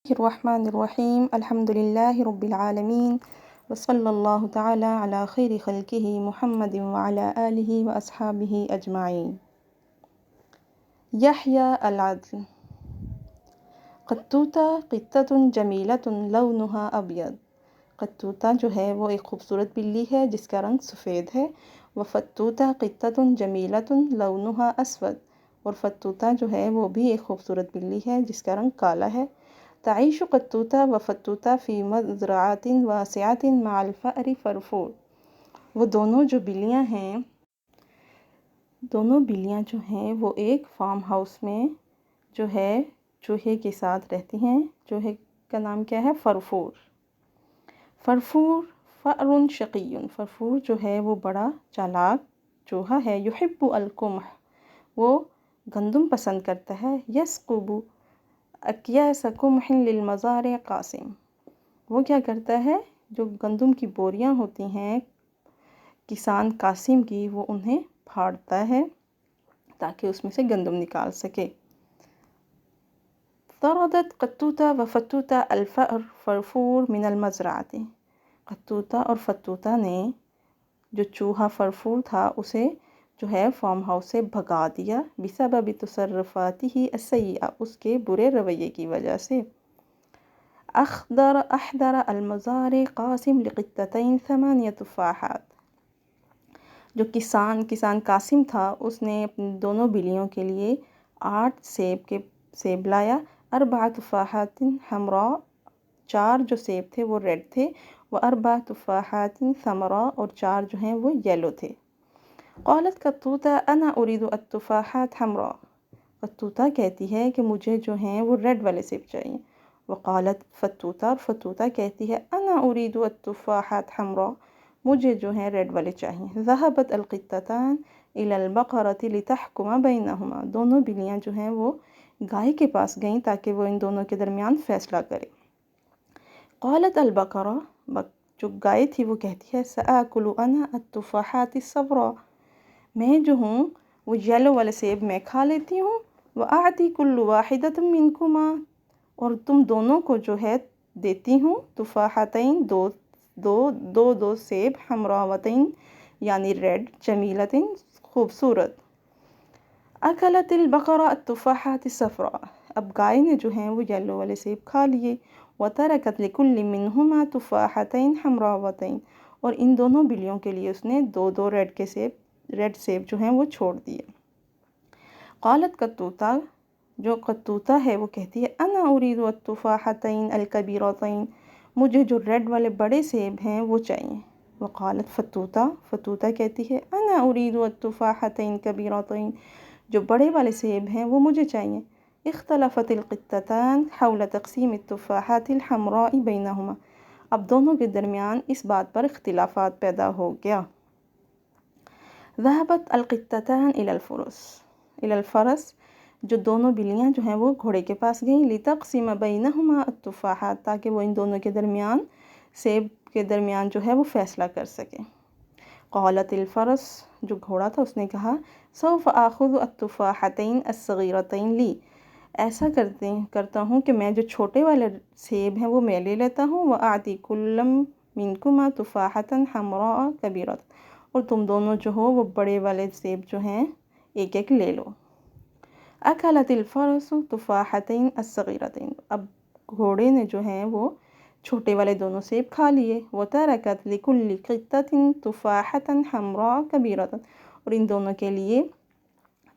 الرحمن الرحیم الحمد للہ رب العالمین وصلی اللہ تعالی علی خیر خلقہ محمد وعلی آلہ واصحابہ اجمعین۔ یحییٰ العدل قطوطہ قطۃ جمیلۃ لونھا ابیض۔ قطوطہ جو ہے وہ ایک خوبصورت بلی ہے جس کا رنگ سفید ہے۔ وفتوتہ قطۃ جمیلۃ لونھا اسود، اور فتوتہ جو ہے وہ بھی ایک خوبصورت بلی ہے جس کا رنگ کالا ہے۔ تعیش قطوطہ وفتوتہ فی مزرعۃ واسعۃ مع الفأر فرفور۔ وہ دونوں بلیاں جو ہیں وہ ایک فارم ہاؤس میں جو ہے چوہے کے ساتھ رہتی ہیں۔ چوہے کا نام کیا ہے؟ فرفور۔ فرفور فأر شقی، فرفور جو ہے وہ بڑا چالاک چوہا ہے۔ یحب القمح، وہ گندم پسند کرتا ہے۔ یثقب اکیاس قمح للمزارع قاسم، وہ کیا کرتا ہے؟ جو گندم کی بوریاں ہوتی ہیں کسان قاسم کی، وہ انہیں پھاڑتا ہے تاکہ اس میں سے گندم نکال سکے۔ طردت قطوطہ وفتوتہ الفأر فرفور من المزرعۃ، قطوطہ اور فتوتہ نے جو چوہا فرفور تھا اسے جو ہے فارم ہاؤس سے بھگا دیا، بسبب تصرفاتہ السیئہ، اس کے برے رویے کی وجہ سے۔ احضر المزارع قاسم لقطتین 8 تفاحات، جو کسان قاسم تھا اس نے اپنی دونوں بلیوں کے لیے 8 سیب لایا۔ 4 تفاحات حمراء، 4 جو سیب تھے وہ ریڈ تھے۔ و4 تفاحات سمراء، اور 4 جو ہیں وہ یلو تھے۔ قالت قطوطہ انا اريد التفاحات حمراء، قطوطہ کہتی ہے کہ مجھے جو ہیں وہ ریڈ والے سیب چاہیے۔ وقالت فتوتہ، اور فتوتہ کہتی ہے انا اريد التفاحات حمراء، مجھے جو ہیں ریڈ والے چاہیے۔ ذهبت القطتان الى البقرة لتحكم بينهما، دونوں بلیاں جو ہیں وہ گائے کے پاس گئیں تاکہ وہ ان دونوں کے درمیان فیصلہ کرے۔ قالت البقرہ، جو گائے تھی وہ کہتی ہے سآكل انا التفاحات الصفراء، میں جو ہوں وہ یلو والے سیب میں کھا لیتی ہوں۔ وأعطي كل واحدة منكما، اور تم دونوں کو جو ہے دیتی ہوں تفاحتین، دو سیب، حمراوتین یعنی ریڈ، جمیلتین خوبصورت۔ اکلت البقرہ التفاحات الصفراء، اب گائے نے جو ہیں وہ یلو والے سیب کھا لیے۔ وترکت لكل منهما تفاحتین حمراوتین، اور ان دونوں بلیوں کے لیے اس نے 2 ریڈ سیب جو ہیں وہ چھوڑ دیے۔ قالت قطوطہ، جو قطوطہ ہے وہ کہتی ہے انا اريد التفاحتین الکبیرتین، مجھے جو ریڈ والے بڑے سیب ہیں وہ چاہیے۔ وقالت فتوتہ کہتی ہے انا اريد التفاحتین کبیرتین، جو بڑے والے سیب ہیں وہ مجھے چاہیے۔ اختلفت القطتان حول تقسیم التفاحات الحمراء بینہما، اب دونوں کے درمیان اس بات پر اختلافات پیدا ہو گیا۔ ذهبت القطتان الى الفرس، جو دونوں بلیاں جو ہیں وہ گھوڑے کے پاس گئیں۔ لتقسم بینہما التفاحات، تاکہ وہ ان دونوں کے درمیان سیب کے درمیان جو ہے وہ فیصلہ کر سکیں۔ قالت الفرس، جو گھوڑا تھا اس نے کہا سوف آخذ التفاحتین الصغیرتین لی، ایسا کرتا ہوں کہ میں جو چھوٹے والے سیب ہیں وہ میں لے لیتا ہوں۔ وأعطي كل منكما تفاحة حمراء کبیرۃ، اور تم دونوں جو ہو وہ بڑے والے سیب جو ہیں ایک لے لو۔ اکلت الفرس تفاحتین الصغیرتین، اب گھوڑے نے جو ہیں وہ چھوٹے والے دونوں سیب کھا لیے۔ وترکت لكل قطة تفاحة حمراء کبیرۃ، اور ان دونوں کے لیے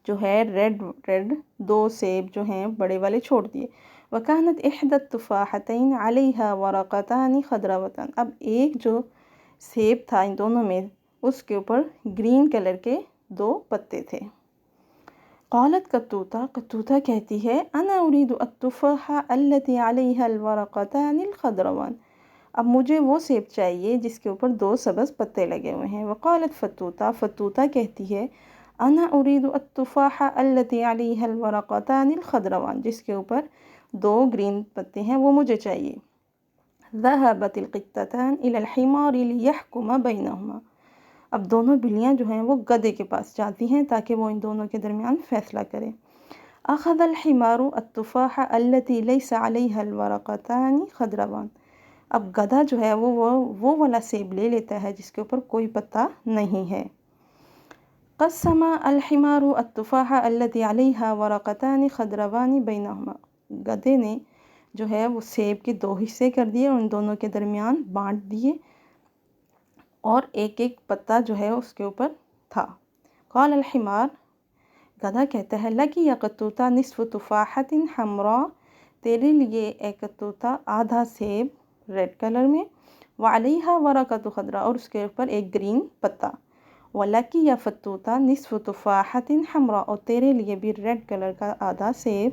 جو ہے ریڈ 2 سیب جو ہیں بڑے والے چھوڑ دیے۔ وكانت احدى التفاحتين عليها ورقتان خضراوتان، اب ایک جو سیب تھا ان دونوں میں اس کے اوپر گرین کلر کے 2 پتے تھے۔ قالت قطوطہ کہتی ہے انا اريد التفاحة التي عليها الورقتان الخضروان، اب مجھے وہ سیب چاہیے جس کے اوپر 2 سبز پتے لگے ہوئے ہیں۔ وقالت فتوتہ کہتی ہے انا اريد التفاحة التي عليها الورقتان الخضروان، جس کے اوپر 2 گرین پتے ہیں وہ مجھے چاہیے۔ ذهبت القطتان الى الحمار ليحكم بينهما، اب دونوں بلیاں جو ہیں وہ گدھے کے پاس جاتی ہیں تاکہ وہ ان دونوں کے درمیان فیصلہ کرے۔ اخذ الحمار التفاح التي ليس عليها الورقتان خضروان، اب گدھا جو ہے وہ والا سیب لے لیتا ہے جس کے اوپر کوئی پتا نہیں ہے۔ قسم الحمار التفاح التي عليها ورقتان خضروان بينهما، گدھے نے جو ہے وہ سیب کے 2 حصے کر دیے، ان دونوں کے درمیان بانٹ دیے اور ایک ایک پتا جو ہے اس کے اوپر تھا۔ قال الحمار، گدھا کہتا ہے لکی یا قطوطہ نصف تفاحت حمراء، تیرے لیے اے قطوطہ آدھا سیب ریڈ کلر میں، وعلیہا ورقۃ خضراء، اور اس کے اوپر ایک گرین پتا، ولکی یا فطوطہ نصف تفاحت حمراء، اور تیرے لیے بھی ریڈ کلر کا آدھا سیب،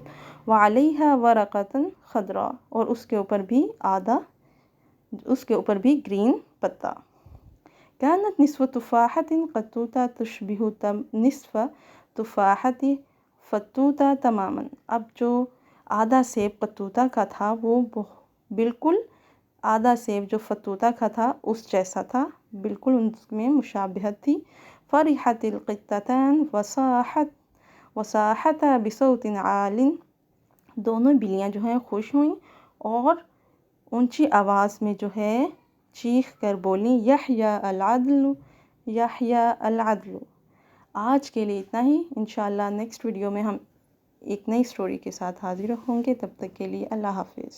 وعلیہا ورقۃ خضراء، اور اس کے اوپر بھی گرین پتا۔ كانت نصف تفاحة قطوطة تشبه نصف تفاحة فتوتة تماما، اب جو آدھا سیب قطوطہ کا تھا وہ بالکل آدھا سیب جو فتوتہ کا تھا اس جیسا تھا، بالکل ان میں مشابہت تھی۔ فرحت القطتان وصاحتا بصوت عال، دونوں بلیاں جو ہیں خوش ہوئیں اور اونچی آواز میں جو ہے چیخ کر بولیں یحییٰ العدل یحییٰ العدل۔ آج کے لیے اتنا ہی، انشاءاللہ نیکسٹ ویڈیو میں ہم ایک نئی سٹوری کے ساتھ حاضر ہوں گے، تب تک کے لیے اللہ حافظ۔